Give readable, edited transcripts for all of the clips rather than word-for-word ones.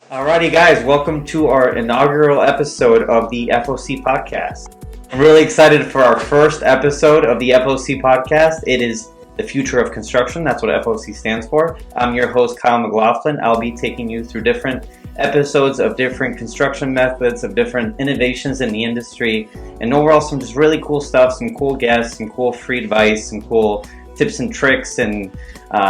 Alrighty, guys, welcome to our inaugural episode of the F.O.C. podcast. I'm really excited for our first episode of the F.O.C. podcast. It is the future of construction. That's what F.O.C. stands for. I'm your host, Kyle McLaughlin. I'll be taking you through different episodes of different construction methods, of different innovations in the industry, and overall some just really cool stuff, some cool guests, some cool free advice, some cool tips and tricks and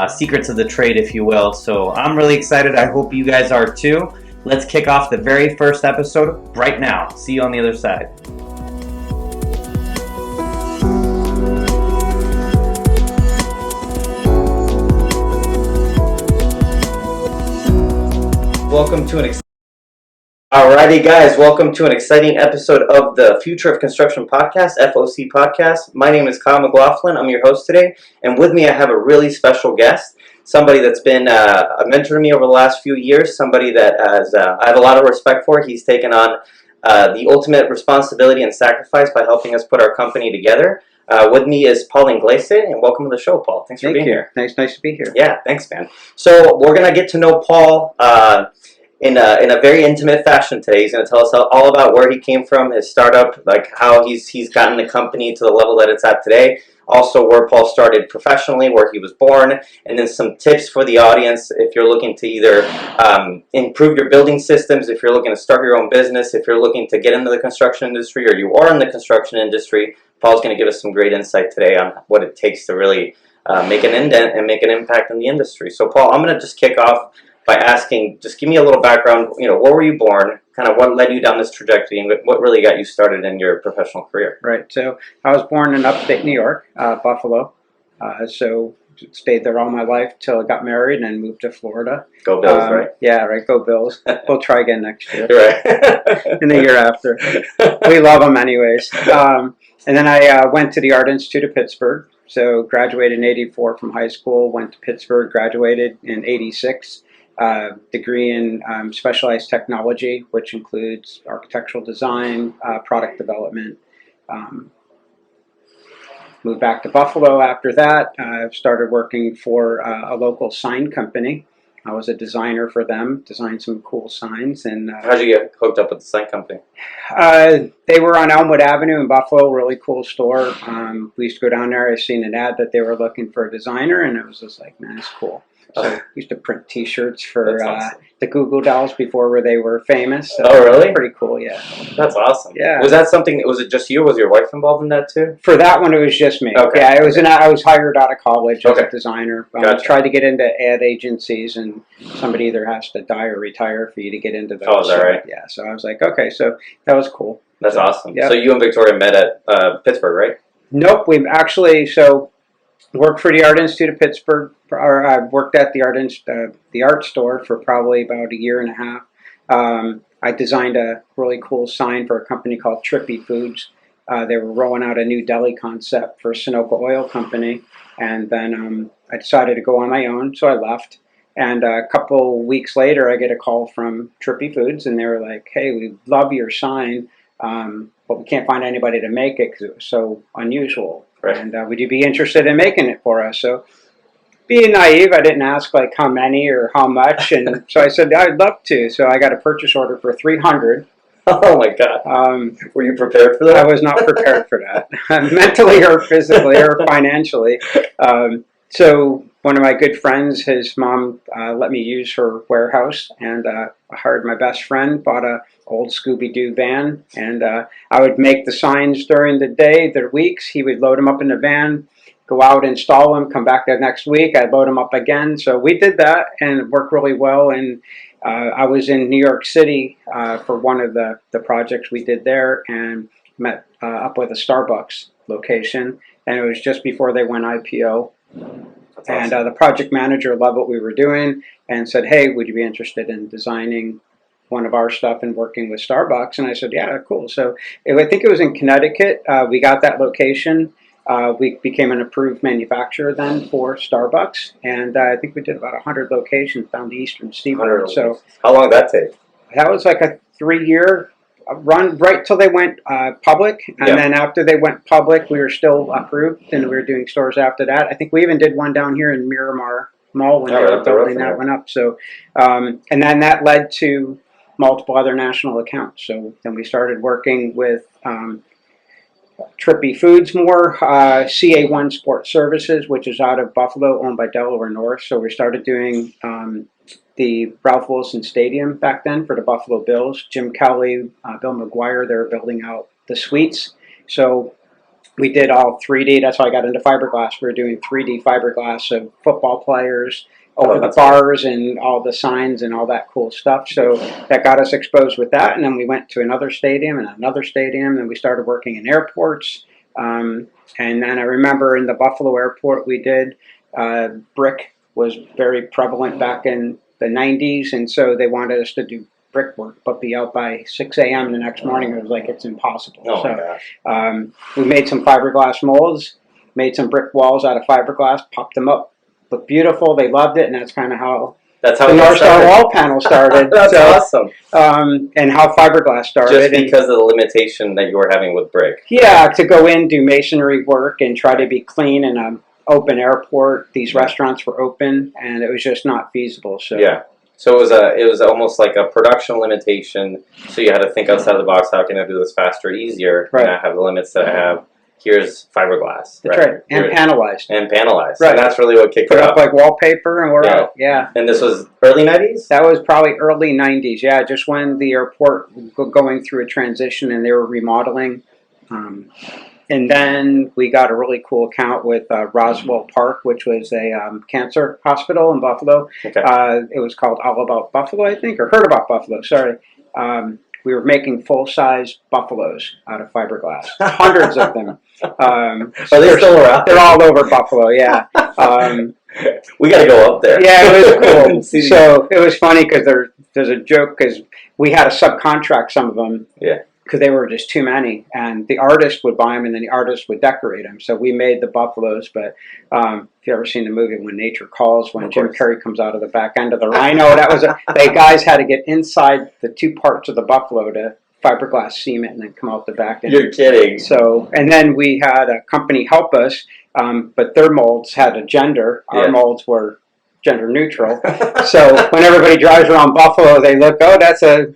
secrets of the trade, if you will. So I'm really excited. I hope you guys are too. Let's kick off the very first episode right now. See you on the other side. Alrighty, guys, welcome to an exciting episode of the Future of Construction podcast, F.O.C. podcast. My name is Kyle McLaughlin. I'm your host today, and with me I have a really special guest, somebody that's been a mentor to me over the last few years, somebody that I have a lot of respect for. He's taken on the ultimate responsibility and sacrifice by helping us put our company together. With me is Paul Inglese, and welcome to the show, Paul. Thanks for being here. Nice to be here. Yeah, thanks, man. So we're going to get to know Paul in a very intimate fashion today. He's going to tell us all about where he came from, his startup, like how he's gotten the company to the level that it's at today. Also where Paul started professionally, where he was born, and then some tips for the audience if you're looking to either improve your building systems, if you're looking to start your own business, if you're looking to get into the construction industry or you are in the construction industry. Paul's going to give us some great insight today on what it takes to really make an indent and make an impact in the industry. So Paul, I'm going to just kick off by asking, just give me a little background, where were you born, kind of what led you down this trajectory, and what really got you started in your professional career? Right, so I was born in upstate New York, Buffalo, so stayed there all my life till I got married and moved to Florida. Go Bills, right? Yeah, right, go Bills. We'll try again next year. Right. And the year after. We love them anyways. And then I went to the Art Institute of Pittsburgh, so graduated in '84 from high school, went to Pittsburgh, graduated in '86. Degree in specialized technology, which includes architectural design, product development. Moved back to Buffalo after that. Started working for a local sign company. I was a designer for them, designed some cool signs. And how did you get hooked up with the sign company? They were on Elmwood Avenue in Buffalo, really cool store. We used to go down there. I seen an ad that they were looking for a designer, and it was just like, man, it's cool. So I used to print T-shirts for awesome. The Google Dolls before they were famous. So oh, really? Pretty cool, yeah. That's awesome. Yeah. Was that something? Was it just you? Was your wife involved in that too? For that one, it was just me. Okay. Yeah, I was hired out of college as a designer. Gotcha. Tried to get into ad agencies, and somebody either has to die or retire for you to get into those. Oh, is that right? Yeah. So I was like, okay, so that was cool. That's awesome. Yep. So you and Victoria met at Pittsburgh, right? Nope. We've actually worked for the Art Institute of Pittsburgh. Or I worked at the art store for probably about a year and a half. I designed a really cool sign for a company called Trippy Foods. They were rolling out a new deli concept for Sunoco Oil Company, and then I decided to go on my own, so I left. And a couple weeks later, I get a call from Trippy Foods, and they were like, "Hey, we love your sign, but we can't find anybody to make it because it was so unusual. Right. And would you be interested in making it for us?" So, being naive, I didn't ask like how many or how much, and so I said I'd love to. So I got a purchase order for 300. Oh my God! Were you prepared for that? I was not prepared for that, mentally or physically or financially. So one of my good friends, his mom let me use her warehouse, and I hired my best friend, bought a old Scooby-Doo van, and I would make the signs during the day, the weeks. He would load them up in the van, go out, install them, come back the next week, I'd load them up again. So we did that, and it worked really well. And I was in New York City for one of the projects we did there, and met up with a Starbucks location, and it was just before they went IPO. That's awesome. And the project manager loved what we were doing and said, "Hey, would you be interested in designing one of our stuff and working with Starbucks?" And I said, "Yeah, cool." So I think it was in Connecticut. We got that location. We became an approved manufacturer then for Starbucks, and I think we did about 100 locations down the Eastern Seaboard. So how long did that take? That was like a 3-year run right till they went public, and then after they went public, we were still approved, and we were doing stores after that. I think we even did one down here in Miramar Mall when Oh, they right were up the road building from that there. one up. So, and then that led to multiple other national accounts. So then we started working with Trippy Foods more, CA1 Sports Services, which is out of Buffalo, owned by Delaware North. So we started doing the Ralph Wilson Stadium back then for the Buffalo Bills. Jim Kelly, Bill McGuire, they were building out the suites. So we did all 3D. That's how I got into fiberglass. We were doing 3D fiberglass of football players over the that's bars and all the signs and all that cool stuff. So that got us exposed with that. And then we went to another stadium and another stadium. And we started working in airports. And then I remember in the Buffalo airport, we did brick was very prevalent back in the 90s. And so they wanted us to do brickwork, but be out by 6 a.m. the next morning. It was like, it's impossible. Oh my So gosh. we made some fiberglass molds, made some brick walls out of fiberglass, popped them up, looked beautiful. They loved it, and that's kind of how That's how the it got Northstar started. wall panel started. That's So, awesome. and how fiberglass started. Just because of the limitation that you were having with brick. Yeah, to go in, do masonry work, and try to be clean in an open airport. These restaurants were open, and it was just not feasible. So Yeah. So it was almost like a production limitation. So you had to think outside of the box. How can I do this faster, easier? Right. And I have the limits that I have. Here's fiberglass. that's right. And panelized. And panelized. Right. And that's really what kicked Put it up up. like wallpaper, and we're Yeah. out. Yeah. And this was early 90s? That was probably early 90s, yeah, just when the airport was going through a transition and they were remodeling. And then we got a really cool account with Roswell Park, which was a cancer hospital in Buffalo. Okay. It was called All About Buffalo, I think, or Heard About Buffalo, sorry. We were making full-size buffaloes out of fiberglass, hundreds of them. Are they still around? They're all over Buffalo, yeah. We got to go up there. Yeah, it was cool. See these. So it was funny because there's a joke because we had to subcontract some of them. Yeah. Because they were just too many, and the artist would buy them, and then the artist would decorate them. So we made the buffaloes. But if you ever seen the movie When Nature Calls, when Jim Carrey comes out of the back end of the rhino, that was they guys had to get inside the two parts of the buffalo to fiberglass seam it and then come out the back end. You're kidding. So, and then we had a company help us, but their molds had a gender. Our molds were gender neutral. So when everybody drives around Buffalo, they look, oh, that's a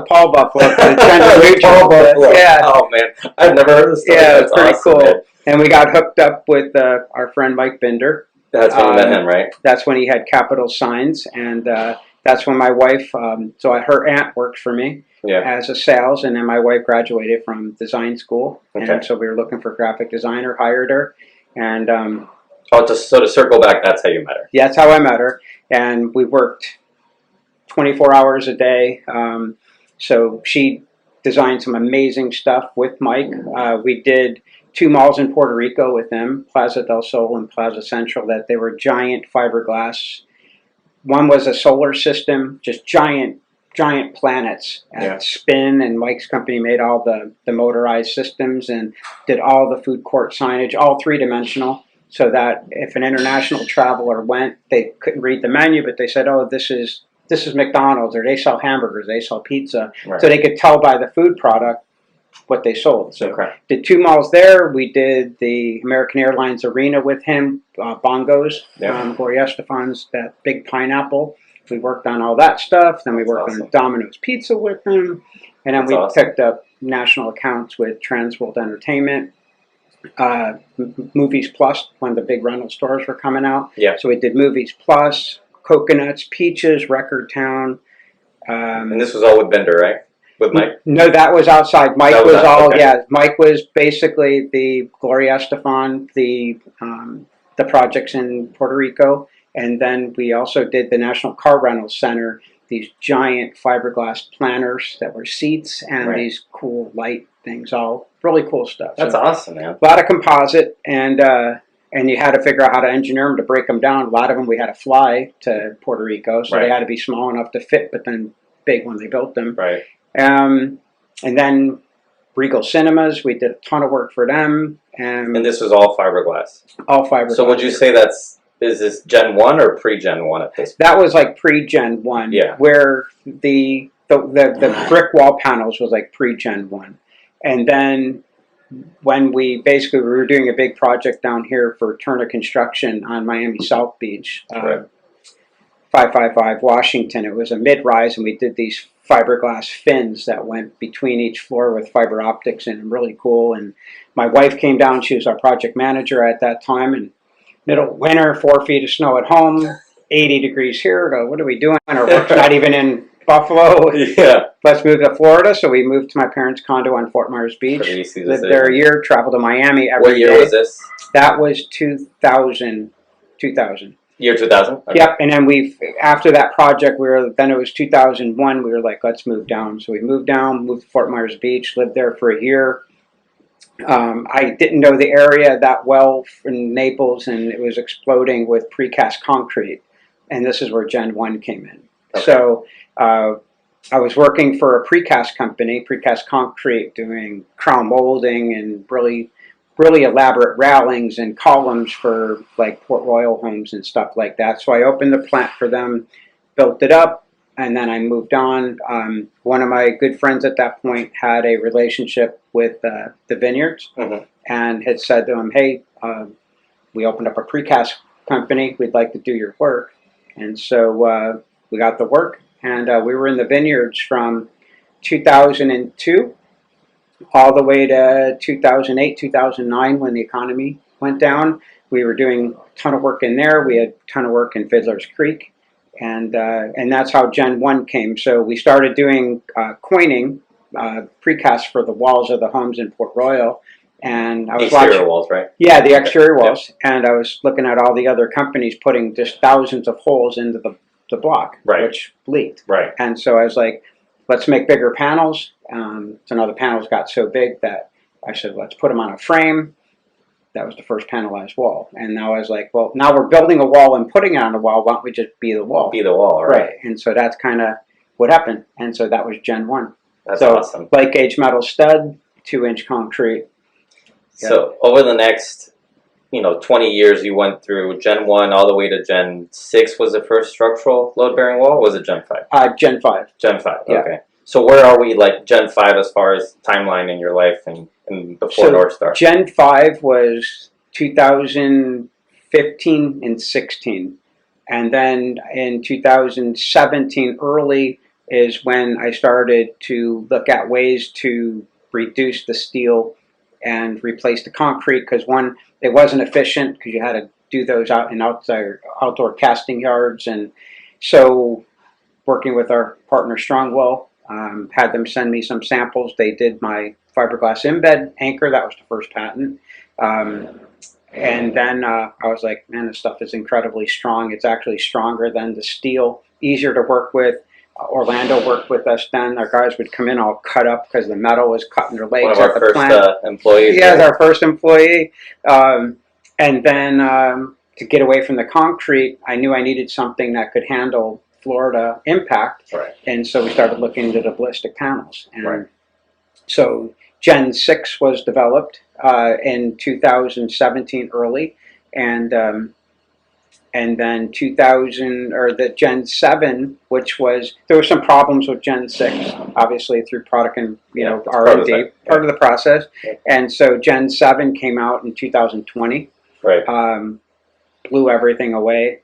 Paul Buffalo. It's gender neutral. Paul Buffalo. Yeah. Oh man, I've never heard of this story. Yeah, That's it's pretty awesome, cool. man. And we got hooked up with our friend Mike Binder. That's when you met him, right? That's when he had Capital Signs, and that's when my wife. So her aunt worked for me. Yeah. As a sales, and then my wife graduated from design school, Okay. and so we were looking for a graphic designer, hired her, and So to circle back, that's how you met her. yeah, that's how I met her, and we worked 24 hours a day. So she designed some amazing stuff with Mike. We did 2 malls in Puerto Rico with them, Plaza del Sol and Plaza Central, that they were giant fiberglass. One was a solar system, just giant planets that spin, and Mike's company made all the motorized systems and did all the food court signage, all 3-dimensional, so that if an international traveler went, they couldn't read the menu, but they said, oh, this is McDonald's, or they sell hamburgers, they sell pizza, Right. so they could tell by the food product what they sold. So Okay. did 2 malls there. We did the American Airlines Arena with him, Bongos, Gloria Estefan's, that big pineapple. We worked on all that stuff. Then we worked on Domino's Pizza with them. And then we picked up national accounts with Transworld Entertainment, Movies Plus, when the big rental stores were coming out. Yeah. So we did Movies Plus, Coconuts, Peaches, Record Town. And this was all with Bender, right? With Mike? No, that was outside. Mike That was all, okay. yeah, Mike was basically the Gloria Estefan, the projects in Puerto Rico. And then we also did the National Car Rental Center, these giant fiberglass planners that were seats and these cool light things, all really cool stuff. That's awesome, man. A lot of composite, and you had to figure out how to engineer them to break them down. A lot of them we had to fly to Puerto Rico, so they had to be small enough to fit, but then big when they built them. Right. And then Regal Cinemas, we did a ton of work for them. And this was all fiberglass? All fiberglass. So would you say is this Gen 1 or pre-Gen 1 at this point? That was like pre-Gen 1, where the brick wall panels was like pre-Gen 1. And then when we were doing a big project down here for Turner Construction on Miami South Beach, 555 Washington. It was a mid-rise, and we did these fiberglass fins that went between each floor with fiber optics, and really cool. And my wife came down. She was our project manager at that time. And middle of winter, 4 feet of snow at home, 80 degrees here. What are we doing? Our work's not even in Buffalo. Yeah. Let's move to Florida. So we moved to my parents' condo on Fort Myers Beach. Lived there a year. Traveled to Miami every day. What year was this? That was 2000. Year 2000? Okay. Yep, and then after that project, then it was 2001, we were like, let's move down. So we moved down, moved to Fort Myers Beach, lived there for a year. I didn't know the area that well in Naples, and it was exploding with precast concrete, and this is where Gen 1 came in. Okay. So I was working for a precast company, precast concrete, doing crown molding and really elaborate railings and columns for like Port Royal homes and stuff like that. So I opened the plant for them, built it up, and then I moved on. One of my good friends at that point had a relationship with the vineyards, and had said to him, hey, we opened up a precast company. We'd like to do your work. And so we got the work, and we were in the vineyards from 2002 all the way to 2008, 2009 when the economy went down. We were doing a ton of work in there. We had a ton of work in Fiddler's Creek, and that's how Gen 1 came. So we started doing coining, precast for the walls of the homes in Port Royal. And I was exterior walls, right? Yeah, the exterior walls. Yep. And I was looking at all the other companies putting just thousands of holes into the block, right, which leaked. Right. And so I was like, let's make bigger panels. So now the panels got so big that I said, let's put them on a frame. That was the first panelized wall. And now I was like, well, now we're building a wall and putting it on a wall. Why don't we just be the wall? Be the wall, right. And so that's kind of what happened. And so that was Gen 1. That's awesome. Light gauge metal stud, 2-inch concrete. So over the next 20 years, you went through Gen 1 all the way to Gen 6 was the first structural load-bearing wall, or was it Gen 5? Gen 5. Gen 5, yeah. Okay. So where are we, like, Gen 5 as far as timeline in your life and before Northstar? Gen 5 was 2015 and 16. And then in 2017, early, is when I started to look at ways to reduce the steel and replace the concrete, because one, it wasn't efficient because you had to do those out in outdoor casting yards. And so working with our partner Strongwell, had them send me some samples. They did my fiberglass embed anchor. That was the first patent. And then I was like, man, this stuff is incredibly strong. It's actually stronger than the steel, easier to work with. Orlando worked with us then. Our guys would come in all cut up because the metal was cutting their legs at the plant. One of our first employees. Yeah, our first employee. And then to get away from the concrete, I knew I needed something that could handle Florida impact. Right. And so we started looking into the ballistic panels. And right. So Gen 6 was developed in 2017 early. And then the Gen 7, which there were some problems with Gen 6, obviously through product and R&D, part of the process. Yeah. And so Gen 7 came out in 2020. Right. Blew everything away,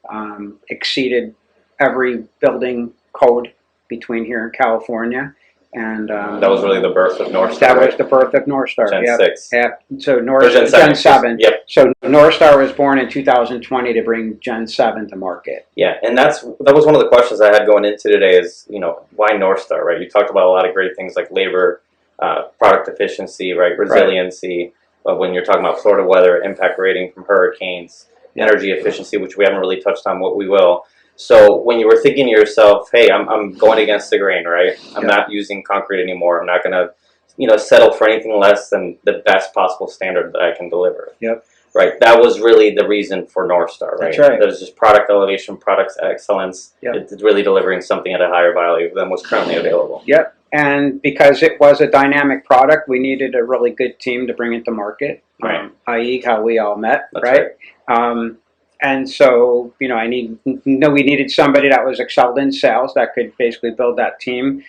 exceeded every building code between here and California. And that was really the birth of Northstar. That was the birth of Northstar. Gen yep. 6. Yep. So Gen 7. Yep. So Northstar was born in 2020 to bring Gen 7 to market. Yeah, and that was one of the questions I had going into today is, why Northstar, right? You talked about a lot of great things like labor, product efficiency, right? Resiliency. Right. When you're talking about Florida weather, impact rating from hurricanes, energy efficiency, which we haven't really touched on, what we will. So when you were thinking to yourself, hey, I'm going against the grain, right? I'm not using concrete anymore. I'm not going to, settle for anything less than the best possible standard that I can deliver. Yep. Right. That was really the reason for Northstar, right? That's right. It was just product elevation, product excellence. Yep. It's really delivering something at a higher value than what's currently available. Yep. And because it was a dynamic product, we needed a really good team to bring it to market. Right. I.e. how we all met, That's right? And so, we needed somebody that was excelled in sales that could basically build that team.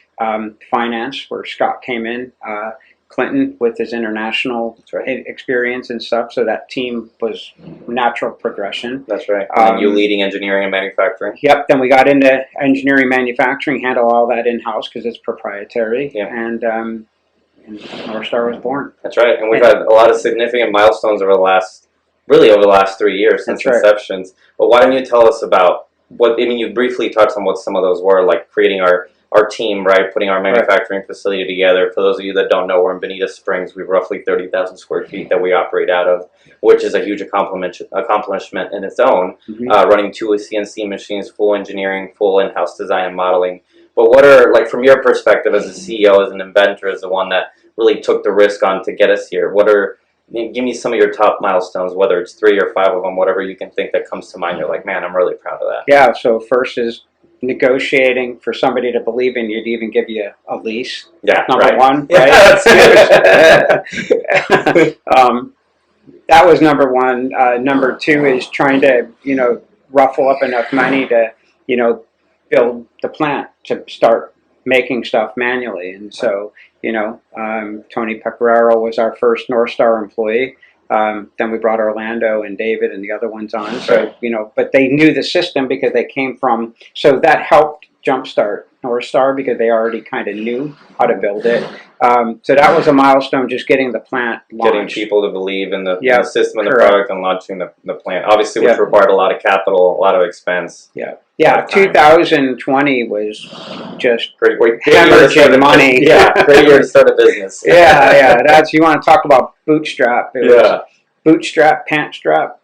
Finance, where Scott came in, Clinton with his international experience and stuff. So that team was natural progression. That's right. And then you leading engineering and manufacturing. Yep. Then we got into engineering, manufacturing, handle all that in house because it's proprietary. Yeah. And Northstar was born. That's right. And we've had a lot of significant milestones over the last 3 years since inception. But why don't you tell us about what? I mean, you briefly touched on what some of those were, like creating our team, right? Putting our manufacturing facility together. For those of you that don't know, we're in Bonita Springs. We have roughly 30,000 square feet that we operate out of, which is a huge accomplishment in its own. Running 2 CNC machines, full engineering, full in-house design and modeling. But what are, like, from your perspective as a CEO, as an inventor, as the one that really took the risk on to get us here, give me some of your top milestones, whether it's 3 or 5 of them, whatever you can think that comes to mind. You're like, man, I'm really proud of that. Yeah, so first is negotiating for somebody to believe in you to even give you a lease. Yeah, number one, yeah, right? That was number one. Number two is trying to, ruffle up enough money to, build the plant to start making stuff manually. And so, Tony Pecoraro was our first Northstar employee. Then we brought Orlando and David and the other ones on. So, but they knew the system because they came from, so that helped jumpstart Northstar because they already kind of knew how to build it. So that was a milestone, just getting the plant launched. Getting people to believe in the system and the product and launching the plant. Obviously, which required a lot of capital, a lot of expense. Yeah, 2020 was just great hemorrhaging money. Yeah, great year to start a business. That's, you want to talk about bootstrap. It was bootstrap, pant strap,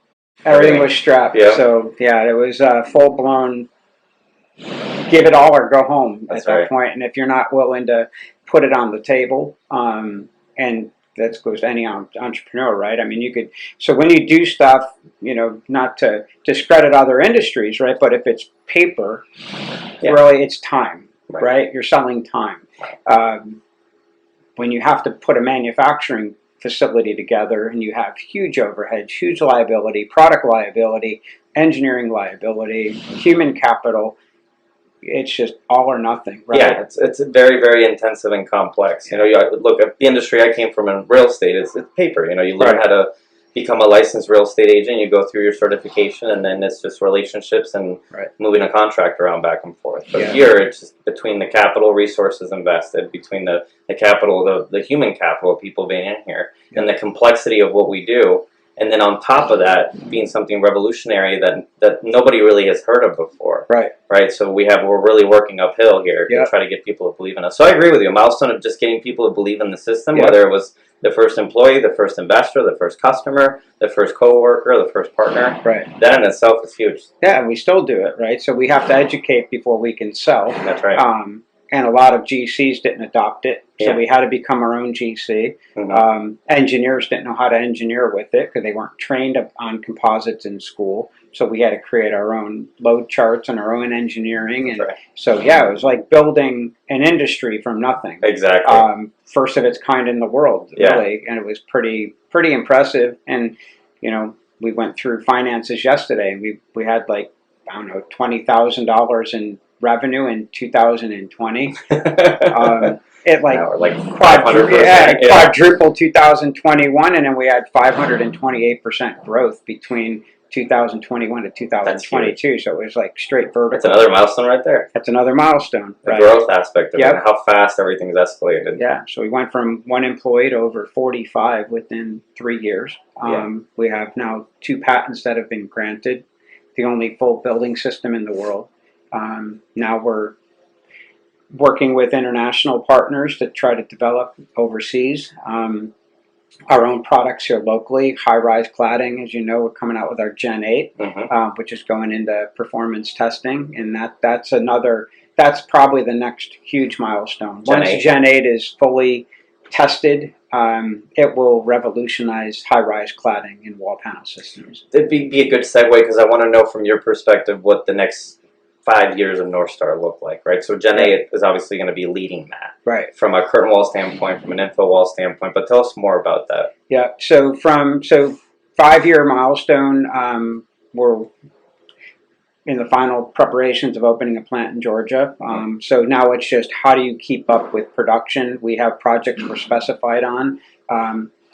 everything was strapped. So, it was full-blown give it all or go home at that point. And if you're not willing to put it on the table, and that goes to any entrepreneur, right? I mean, you could, so when you do stuff, not to discredit other industries, right? But if it's paper, really it's time, right? You're selling time. When you have to put a manufacturing facility together and you have huge overhead, huge liability, product liability, engineering liability, human capital, it's just all or nothing, right? Yeah, it's very, very intensive and complex. You look at the industry I came from in real estate. It's paper. You learn how to become a licensed real estate agent. You go through your certification, and then it's just relationships and moving a contract around back and forth. But here, it's just between the capital resources invested, between the capital, the human capital of people being in here, and the complexity of what we do. And then on top of that, being something revolutionary that nobody really has heard of before. Right. So we're really working uphill here to try to get people to believe in us. So I agree with you. A milestone of just getting people to believe in the system, whether it was the first employee, the first investor, the first customer, the first coworker, the first partner. That in itself is huge. Yeah, and we still do it, right? So we have to educate before we can sell. That's right. And a lot of GCs didn't adopt it, so we had to become our own GC. Engineers didn't know how to engineer with it because they weren't trained on composites in school. So we had to create our own load charts and our own engineering. And so, it was like building an industry from nothing. Exactly. First of its kind in the world, really. And it was pretty impressive. And, we went through finances yesterday. And we had $20,000 in revenue in 2020. It quadrupled 2021, and then we had 528% growth between 2021 to 2022. So it was like straight vertical. That's another milestone right there. That's another milestone. The growth aspect of it, and how fast everything's escalated. Yeah, so we went from 1 employee to over 45 within 3 years. We have now 2 patents that have been granted, the only full building system in the world. Now we're working with international partners to try to develop overseas our own products here locally. High-rise cladding, as you know, we're coming out with our Gen 8, which is going into performance testing, and that's probably the next huge milestone. Once Gen 8 is fully tested, it will revolutionize high-rise cladding and wall panel systems. It'd be a good segue because I want to know from your perspective what the next 5 years of Northstar look like, right? So Gen 8 is obviously going to be leading that, from a curtain wall standpoint, from an info wall standpoint. But tell us more about that. Yeah. So 5-year milestone, we're in the final preparations of opening a plant in Georgia. So now it's just how do you keep up with production? We have projects we're specified on.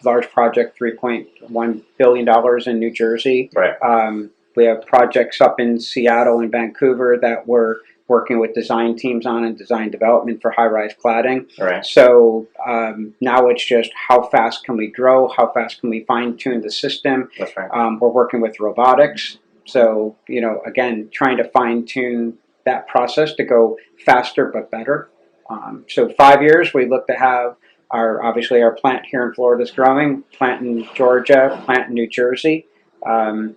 Large project, $3.1 billion in New Jersey. Right. We have projects up in Seattle and Vancouver that we're working with design teams on and design development for high-rise cladding. Right. So now it's just how fast can we grow? How fast can we fine-tune the system? That's right. We're working with robotics. So, you know, again, trying to fine-tune that process to go faster but better. So 5 years, we look to have obviously our plant here in Florida is growing, plant in Georgia, plant in New Jersey, and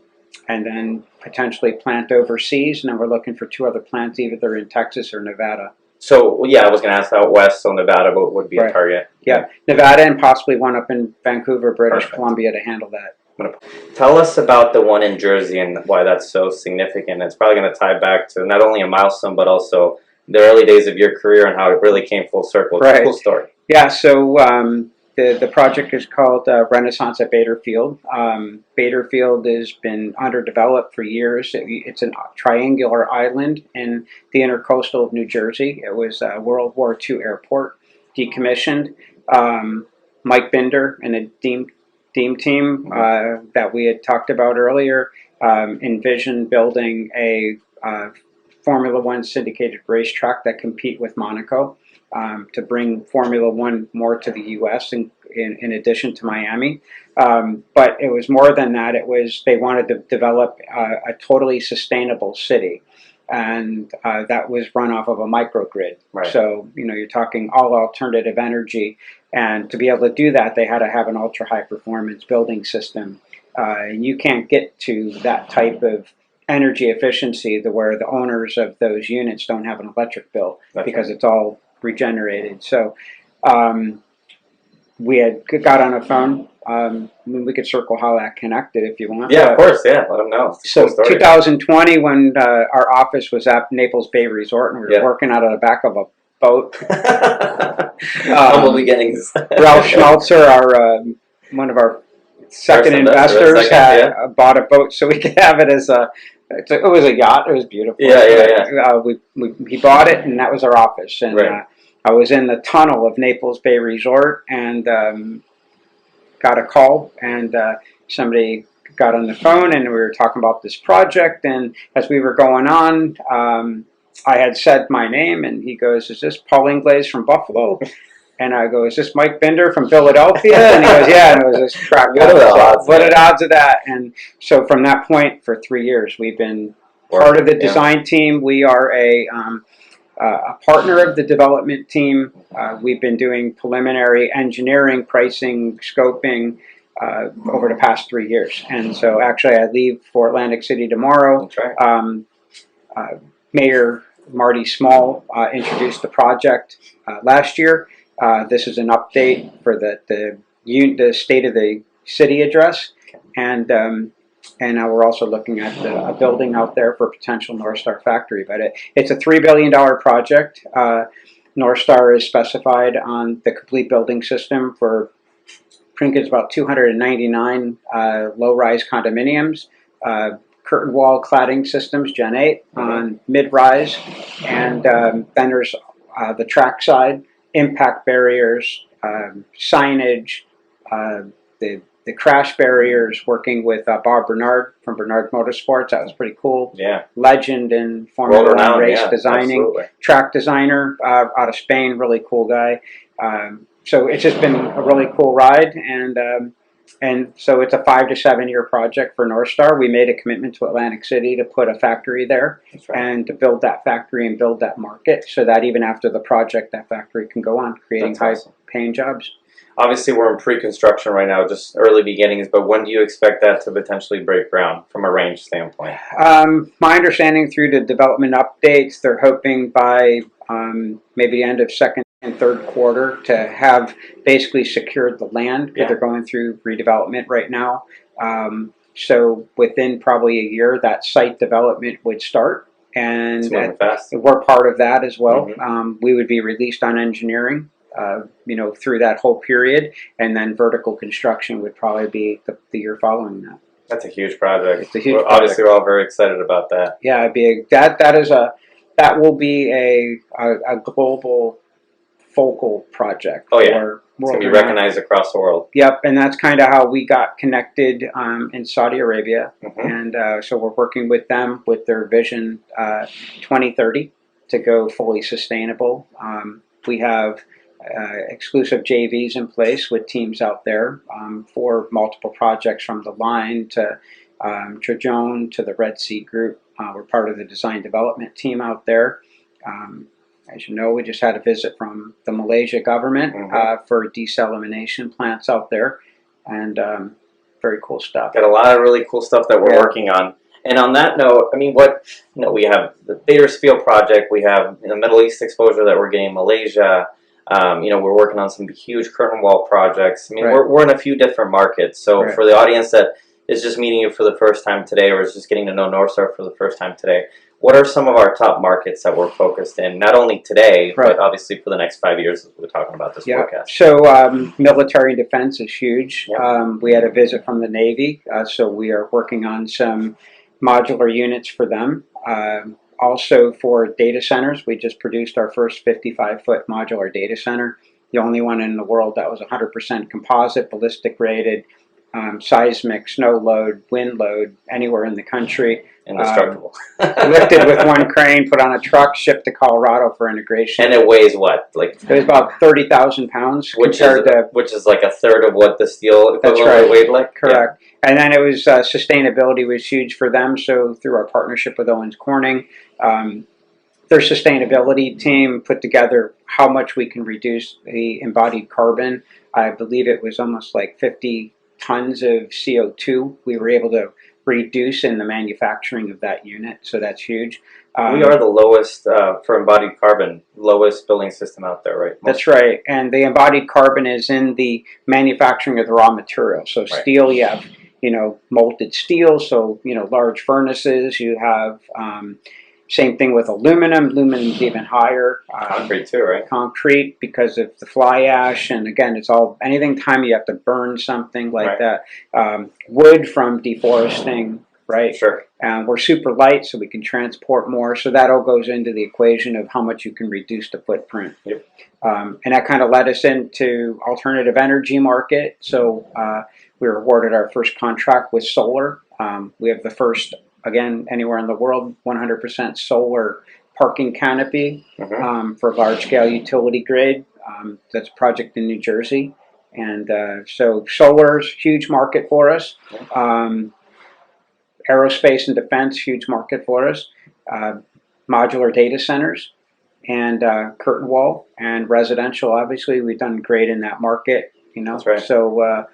then potentially plant overseas. And then we're looking for 2 other plants, either in Texas or Nevada. So yeah, I was going to ask out west, so Nevada would be a target. Yeah, Nevada and possibly one up in Vancouver, British Perfect. Columbia to handle that. Tell us about the one in Jersey and why that's so significant. It's probably going to tie back to not only a milestone, but also the early days of your career and how it really came full circle. It's a cool story. Yeah, so the project is called Renaissance at Baderfield. Baderfield has been underdeveloped for years. It's a triangular island in the intercoastal of New Jersey. It was a World War II airport, decommissioned. Mike Binder and a team that we had talked about earlier envisioned building a Formula One syndicated racetrack that compete with Monaco to bring Formula One more to the U.S. in addition to Miami. But it was more than that. It was they wanted to develop a totally sustainable city. And that was run off of a microgrid. Right. So, you know, you're talking all alternative energy. And to be able to do that, they had to have an ultra high performance building system. And you can't get to that type of energy efficiency where the owners of those units don't have an electric bill because it's all regenerated. So we had got on a phone. We could circle how that connected if you want. Yeah, of course. Yeah, let them know. So 2020, when our office was at Naples Bay Resort, and we were working out of the back of a boat. Humble beginnings. Ralph Schmelzer, our one of our second investors, bought a boat so we could have it as it was a yacht. It was beautiful. Yeah. He bought it, and that was our office. And I was in the tunnel of Naples Bay Resort and got a call, and somebody got on the phone, and we were talking about this project. And as we were going on, I had said my name, and he goes, "Is this Paul Inglese from Buffalo?" And I go, "Is this Mike Binder from Philadelphia?" And he goes, "Yeah." And it was this crack. What are the odds of that? And so from that point, for 3 years, we've been part of the design team. We are a partner of the development team. We've been doing preliminary engineering, pricing, scoping over the past 3 years. And so actually I leave for Atlantic City tomorrow. Mayor Marty Small introduced the project last year. This is an update for the State of the City address. And now we're also looking at a building out there for a potential Northstar factory. But it's a $3 billion project. Northstar is specified on the complete building system for, I think it's about 299 low-rise condominiums, curtain wall cladding systems, Gen 8, on mid-rise. And then there's the track side, impact barriers, signage, the crash barriers, working with Bob Bernard from Bernard Motorsports. That was pretty cool. Yeah. Legend in Formula One race designing. Absolutely. Track designer out of Spain, really cool guy. So it's just been a really cool ride. And so it's a 5 to 7 year project for Northstar. We made a commitment to Atlantic City to put a factory there and to build that factory and build that market so that even after the project, that factory can go on creating high-paying jobs. Obviously, we're in pre-construction right now, just early beginnings, but when do you expect that to potentially break ground from a range standpoint? My understanding through the development updates, they're hoping by maybe the end of second and third quarter to have basically secured the land because they're going through redevelopment right now. So within probably a year, that site development would start. And we're part of that as well. We would be released on engineering. Through that whole period, and then vertical construction would probably be the year following that. That's a huge project. It's a huge project. Obviously, we're all very excited about that. Yeah, that will be a global focal project. Oh yeah, it's gonna be recognized across the world. Yep, and that's kind of how we got connected in Saudi Arabia, Mm-hmm. and so we're working with them with their vision 2030 to go fully sustainable. We have exclusive JVs in place with teams out there for multiple projects, from the line to Trajon to the Red Sea Group. We're part of the design development team out there. As you know, we just had a visit from the Malaysia government for desalination plants out there, and very cool stuff. Got a lot of really cool stuff that we're working on. And on that note, I mean, we have the Bakersfield project, we have the Middle East exposure that we're getting in Malaysia. We're working on some huge curtain wall projects. I mean, we're in a few different markets. So for the audience that is just meeting you for the first time today, or is just getting to know Northstar for the first time today, what are some of our top markets that we're focused in, not only today, but obviously for the next 5 years as we're talking about this forecast? So military defense is huge. We had a visit from the Navy, so we are working on some modular units for them. Also for data centers, we just produced our first 55-foot modular data center, the only one in the world that was 100% composite, ballistic rated, seismic, snow load, wind load, anywhere in the country. Indestructible. Lifted with one crane, put on a truck, shipped to Colorado for integration. And it weighs what? It was about 30,000 pounds. Which is like a third of what the steel equivalent weighed like? Correct. Yeah. And then it was sustainability was huge for them. So through our partnership with Owens Corning, their sustainability team put together how much we can reduce the embodied carbon. I believe it was almost like 50 tons of CO2 we were able to reduce in the manufacturing of that unit, so that's huge. We are the lowest, for embodied carbon, lowest building system out there, right? That's right, and the embodied carbon is in the manufacturing of the raw material. So steel, you have, molted steel, so, large furnaces, you have, same thing with aluminum. Aluminum's even higher. Concrete too, right? Concrete, because of the fly ash, and again, it's all anything time you have to burn something like that. Wood from deforesting, right? Sure. And we're super light, so we can transport more. So that all goes into the equation of how much you can reduce the footprint. Yep. And that kind of led us into alternative energy market. So we were awarded our first contract with solar. We have the first, again, anywhere in the world, 100% solar parking canopy for large-scale utility grid. That's a project in New Jersey. And so solar's huge market for us. Aerospace and defense, huge market for us. Modular data centers and curtain wall and residential. Obviously, we've done great in that market. That's right. So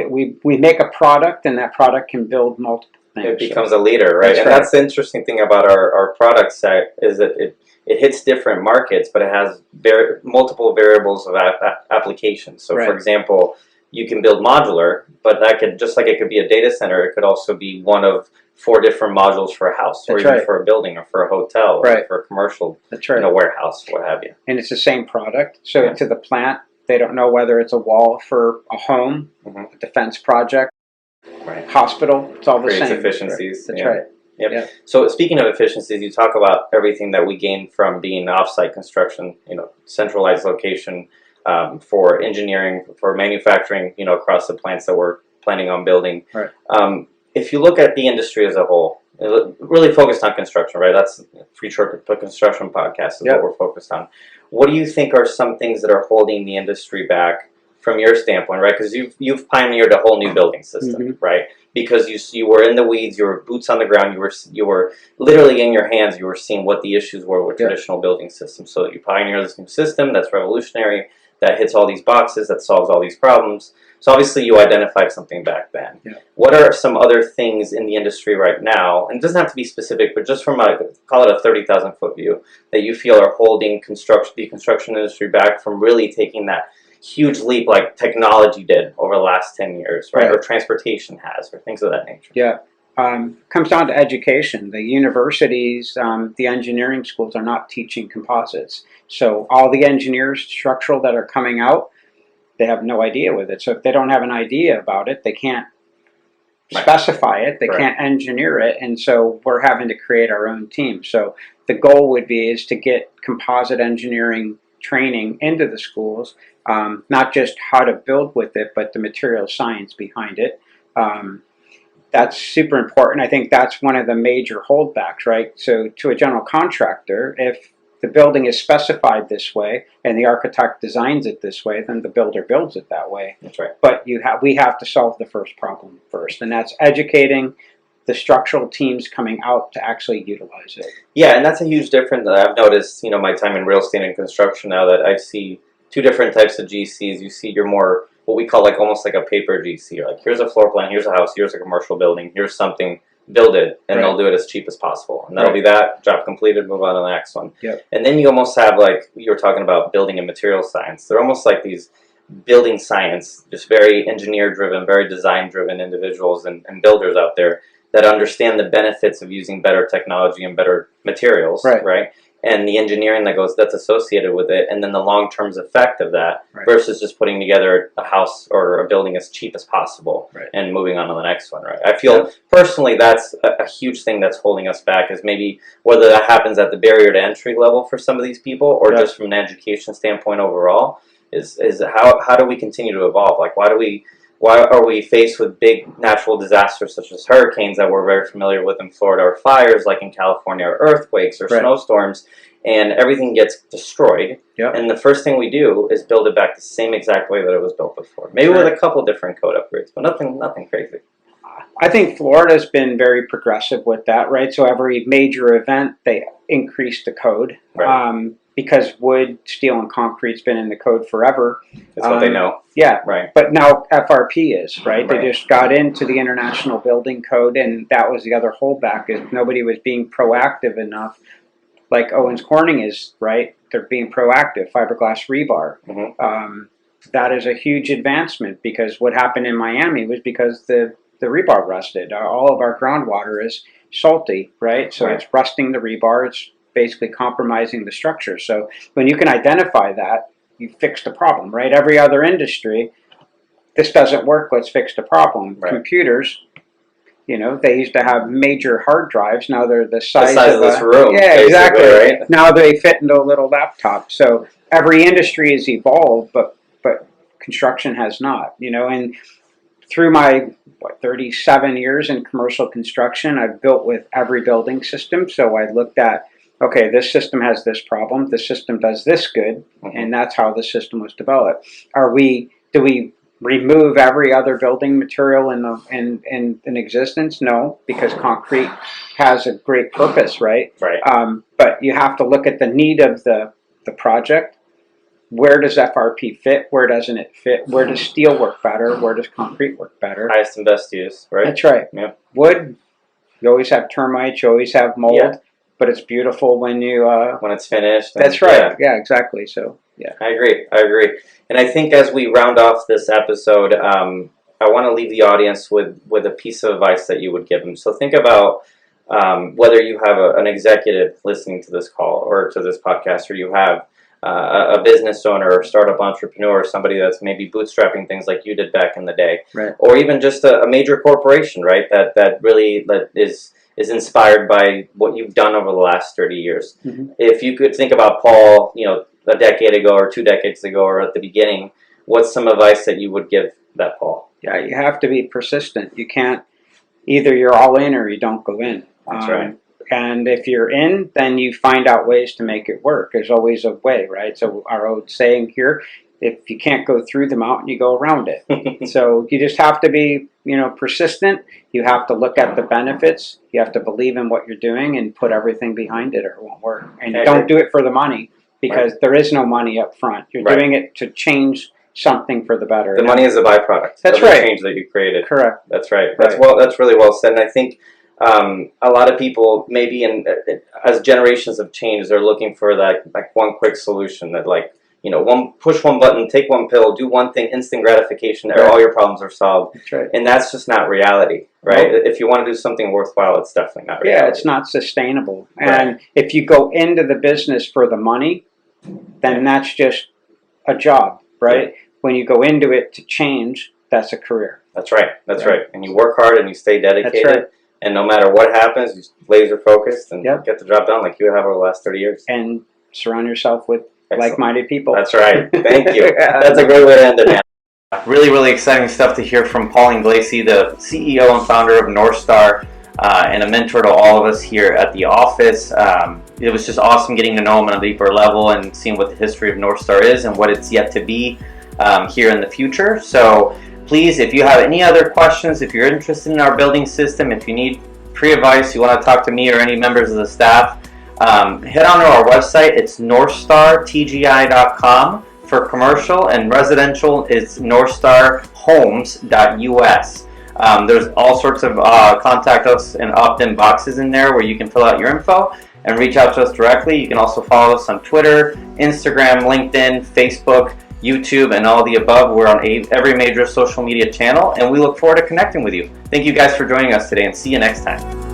we make a product, and that product can build multiple things. It becomes a leader, right? That's the interesting thing about our product set is that it hits different markets, but it has multiple variables of applications. So, for example, you can build modular, but that could, just like it could be a data center, it could also be one of 4 different modules for a house, or even for a building, or for a hotel, or for a commercial warehouse, what have you. And it's the same product. So to the plant, they don't know whether it's a wall for a home, a defense project, hospital. It's all the same. Creates efficiencies. That's right. Yep. So speaking of efficiencies, you talk about everything that we gain from being off-site construction, centralized location for engineering, for manufacturing, across the plants that we're planning on building. Right. If you look at the industry as a whole, really focused on construction, right? That's Free Short Construction Podcast is what we're focused on. What do you think are some things that are holding the industry back from your standpoint, right? Because you've pioneered a whole new building system, right? Because you were in the weeds, you were boots on the ground, you were literally in your hands, you were seeing what the issues were with traditional building systems. So you pioneer this new system that's revolutionary, that hits all these boxes, that solves all these problems. So obviously you identified something back then. What are some other things in the industry right now, and it doesn't have to be specific, but just from call it a 30,000 foot view, that you feel are holding the construction industry back from really taking that huge leap like technology did over the last 10 years, right? Or transportation has, or things of that nature? Yeah. Comes down to education. The universities, the engineering schools are not teaching composites. So all the engineers, structural, that are coming out, they have no idea with it. So if they don't have an idea about it, they can't specify it, they Right. can't engineer it, and so we're having to create our own team. So the goal would be is to get composite engineering training into the schools, not just how to build with it, but the material science behind it. That's super important. I think that's one of the major holdbacks, right? So to a general contractor, if the building is specified this way and the architect designs it this way, then the builder builds it that way. That's right. But we have to solve the first problem first, and that's educating the structural teams coming out to actually utilize it. Yeah, and that's a huge difference that I've noticed, my time in real estate and construction now, that I see two different types of GCs. You see your more, what we call like almost like a paper GC. Like, here's a floor plan, here's a house, here's a commercial building, here's something, build it, and they'll do it as cheap as possible. And that'll be that, job completed, move on to the next one. Yep. And then you almost have, like, you were talking about building and material science. They're almost like these building science, just very engineer-driven, very design-driven individuals and builders out there that understand the benefits of using better technology and better materials, right? And the engineering that's associated with it, and then the long-term effect of that, versus just putting together a house or a building as cheap as possible and moving on to the next one, right? I feel personally that's a huge thing that's holding us back, is maybe whether that happens at the barrier to entry level for some of these people, or just from an education standpoint overall, is how do we continue to evolve? Like, why are we faced with big natural disasters such as hurricanes that we're very familiar with in Florida, or fires like in California, or earthquakes or snowstorms, and everything gets destroyed? And the first thing we do is build it back the same exact way that it was built before. Maybe with a couple different code upgrades, but nothing crazy. I think Florida's been very progressive with that, right? So every major event, they increase the code. Because wood, steel, and concrete's been in the code forever. That's what they know. Yeah. Right. But now FRP is, right? They just got into the International Building Code, and that was the other holdback, is nobody was being proactive enough. Like Owens Corning is, right? They're being proactive, fiberglass rebar. That is a huge advancement, because what happened in Miami was because the rebar rusted. All of our groundwater is salty, right? So it's rusting the rebar. It's basically compromising the structure. So when you can identify that, you fix the problem, right? Every other industry, this doesn't work, let's fix the problem. Computers, they used to have major hard drives. Now they're the size of this room. Yeah, exactly. Right? Now they fit into a little laptop. So every industry has evolved, but construction has not. And through my 37 years in commercial construction, I've built with every building system. So I looked at, okay, this system has this problem, this system does this good, and that's how the system was developed. Do we remove every other building material in existence? No, because concrete has a great purpose, right? But you have to look at the need of the project. Where does FRP fit? Where doesn't it fit? Where does steel work better? Where does concrete work better? Highest and best use, right? That's right. Wood, you always have termites, you always have mold. But it's beautiful when it's finished. That's right. Yeah, exactly. So I agree. And I think as we round off this episode, I want to leave the audience with a piece of advice that you would give them. So think about whether you have an executive listening to this call or to this podcast, or you have a business owner or startup entrepreneur, or somebody that's maybe bootstrapping things like you did back in the day, or even just a major corporation, right? That really is inspired by what you've done over the last 30 years. If you could think about Paul, a decade ago or 2 decades ago, or at the beginning, what's some advice that you would give that Paul? Yeah, you have to be persistent. You can't, either you're all in or you don't go in. That's right. And if you're in, then you find out ways to make it work. There's always a way, right? So our old saying here, if you can't go through the mountain, you go around it. So you just have to be, persistent. You have to look at the benefits. You have to believe in what you're doing and put everything behind it, or it won't work. And don't do it for the money, because there is no money up front. You're doing it to change something for the better. The money is a byproduct. That's of right. The change that you created. Correct. That's right. That's really well said. And I think a lot of people, maybe as generations have changed, they're looking for that one quick solution that push one button, take one pill, do one thing, instant gratification, all your problems are solved. That's right. And that's just not reality, right? Nope. If you want to do something worthwhile, it's definitely not reality. Yeah, it's not sustainable. And if you go into the business for the money, then that's just a job, right? When you go into it to change, that's a career. That's right. That's Right. right. And you work hard and you stay dedicated. That's right. And no matter what happens, you laser focused and Yep. get the job done like you have over the last 30 years. And surround yourself with Excellent. like-minded people. That's right. Thank you. That's a great way to end it, man. Really, really exciting stuff to hear from Paul Inglese, the CEO and founder of Northstar, and a mentor to all of us here at the office. It was just awesome getting to know him on a deeper level and seeing what the history of Northstar is and what it's yet to be here in the future. So please, if you have any other questions, if you're interested in our building system, if you need pre-advice, you want to talk to me or any members of the staff, head on to our website. It's northstartgi.com for commercial, and residential is northstarhomes.us. There's all sorts of contact us and opt-in boxes in there where you can fill out your info and reach out to us directly. You can also follow us on Twitter, Instagram, LinkedIn, Facebook, YouTube, and all the above. We're on every major social media channel, and we look forward to connecting with you. Thank you guys for joining us today, and see you next time.